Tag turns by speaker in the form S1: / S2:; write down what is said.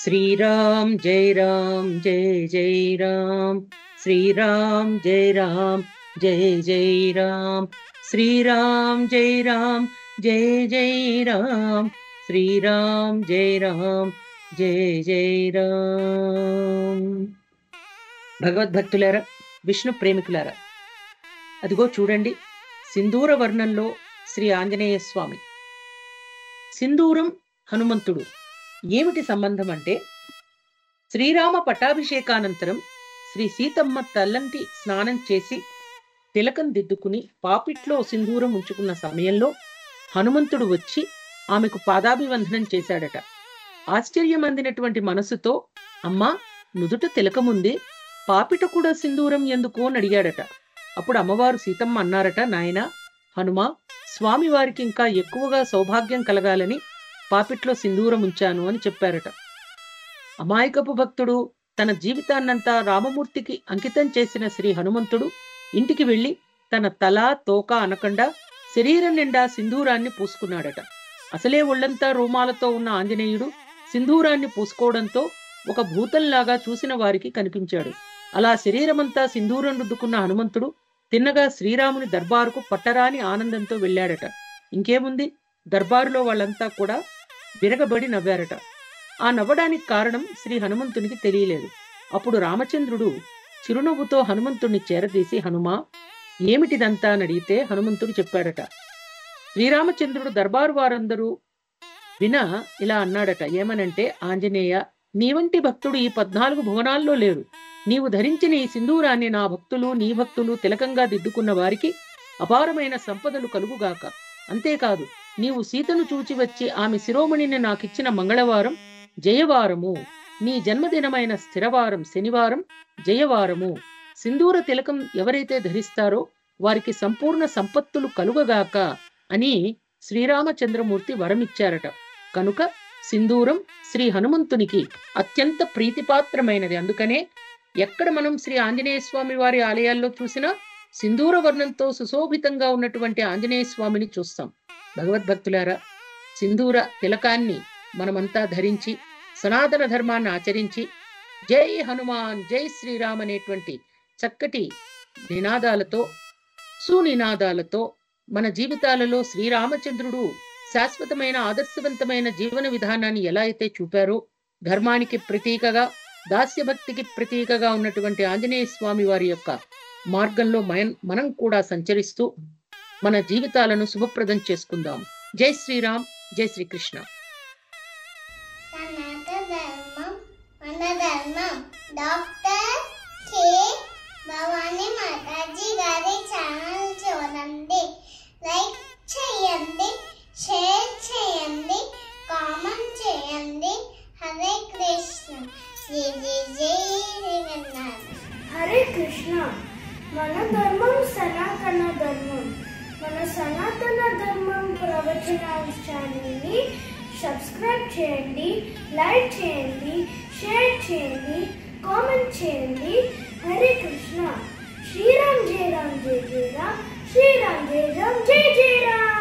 S1: श्रीराम जय जय राम, श्रीराम जय जय राम, श्रीराम जय जय राम, श्रीराम जय जय राम। భగవద్భక్తులారా, విష్ణు ప్రేమికులారా, అదిగో చూడండి, సింధూర వర్ణంలో శ్రీ ఆంజనేయ స్వామి. సింధూరం హనుమంతుడు ఏమిటి సంబంధం అంటే, శ్రీరామ పట్టాభిషేకానంతరం శ్రీ సీతమ్మ తల్లంటి స్నానం చేసి తిలకం దిద్దుకుని పాపిట్లో సింధూరం ఉంచుకున్న సమయంలో హనుమంతుడు వచ్చి ఆమెకు పాదాభివందనం చేశాడట. ఆశ్చర్యం అందినటువంటి మనసుతో, అమ్మా, నుదుట తిలకముంది, పాపిట కూడా సింధూరం ఎందుకు అని అడిగాడట. అప్పుడు అమ్మవారు సీతమ్మ అన్నారట, నాయనా హనుమా, స్వామి వారికి ఇంకా ఎక్కువగా సౌభాగ్యం కలగాలని పాపిట్లో సింధూరం ఉంచాను అని చెప్పారట. అమాయకపు భక్తుడు తన జీవితాన్నంతా రామమూర్తికి అంకితం చేసిన శ్రీ హనుమంతుడు ఇంటికి వెళ్లి తన తల తోక అనకుండా శరీరం నిండా సింధూరాన్ని పూసుకున్నాడట. అసలే ఒళ్లంతా రోమాలతో ఉన్న ఆంజనేయుడు సింధూరాన్ని పూసుకోవడంతో ఒక భూతంలాగా చూసిన వారికి కనిపించాడు. అలా శరీరమంతా సింధూరం రుద్దుకున్న హనుమంతుడు తిన్నగా శ్రీరాముని దర్బారుకు పట్టరాని ఆనందంతో వెళ్ళాడట. ఇంకేముంది, దర్బారులో వాళ్ళంతా కూడా విరగబడి నవ్వారట. ఆ నవ్వడానికి కారణం శ్రీ హనుమంతునికి తెలియలేదు. అప్పుడు రామచంద్రుడు చిరునవ్వుతో హనుమంతుడిని చేరదీసి, హనుమా, ఏమిటిదంతా అని అడిగితే హనుమంతుడు చెప్పాడట. శ్రీరామచంద్రుడు దర్బారు వారందరూ విన ఇలా అన్నాడట, ఏమనంటే, ఆంజనేయ, నీ వంటి భక్తుడు ఈ 14 భువనాల్లో లేడు. నీవు ధరించిన ఈ సింధూరాన్ని నా భక్తులు, నీ భక్తులు తిలకంగా దిద్దుకున్న వారికి అపారమైన సంపదలు కలుగుగాక. అంతేకాదు, నీవు సీతను చూచి వచ్చి ఆమె శిరోమణిని నాకిచ్చిన మంగళవారం జయవారము, నీ జన్మదినమైన స్థిరవారం శనివారం జయవారము. సింధూర తిలకం ఎవరైతే ధరిస్తారో వారికి సంపూర్ణ సంపత్తులు కలుగగాక అని శ్రీరామచంద్రమూర్తి వరమిచ్చారట. కనుక సింధూరం శ్రీ హనుమంతునికి అత్యంత ప్రీతిపాత్రమైనది. అందుకనే ఎక్కడ మనం శ్రీ ఆంజనేయ స్వామి వారి ఆలయాల్లో చూసినా సింధూర వర్ణంతో సుశోభితంగా ఉన్నటువంటి ఆంజనేయ స్వామిని చూస్తాం. భగవద్భక్తులారా, సింధూర తిలకాన్ని మనమంతా ధరించి సనాతన ధర్మాన్ని ఆచరించి జై హనుమాన్ జై శ్రీరామ్ అనేటువంటి చక్కటి నినాదాలతో, సునినాదాలతో మన జీవితాలలో శ్రీరామచంద్రుడు శాశ్వతమైన ఆదర్శవంతమైన జీవన విధానాన్ని ఎలా అయితే చూపారో, ధర్మానికి ప్రతీకగా, దాస్యభక్తికి ప్రతీకగా ఉన్నటువంటి ఆంజనేయ స్వామి వారి యొక్క మార్గంలో మనం కూడా సంచరిస్తూ మన జీవితాలను శుభప్రదం చేసుకుందాం. జై శ్రీరామ్, జై శ్రీకృష్ణ.
S2: డాక్టర్ కే భవానీ మాతాజీ గారి ఛానల్ చూడండి, లైక్ చేయండి, షేర్ చేయండి, కామెంట్ చేయండి. హరే కృష్ణ. జై జై జై జగన్నాథ్.
S3: హరే కృష్ణ. మన ధర్మం సనాతన ధర్మం. మన సనాతన ధర్మం ప్రవచనాల ఛానల్ని సబ్స్క్రైబ్ చేయండి, లైక్ చేయండి, షేర్ చేయండి, కామెంట్ చేయండి. హరే కృష్ణ. శ్రీరామ్ జయ రామ్ జయ జయ రామ్, శ్రీరామ్ జయ రామ్ జయ జయ రామ్.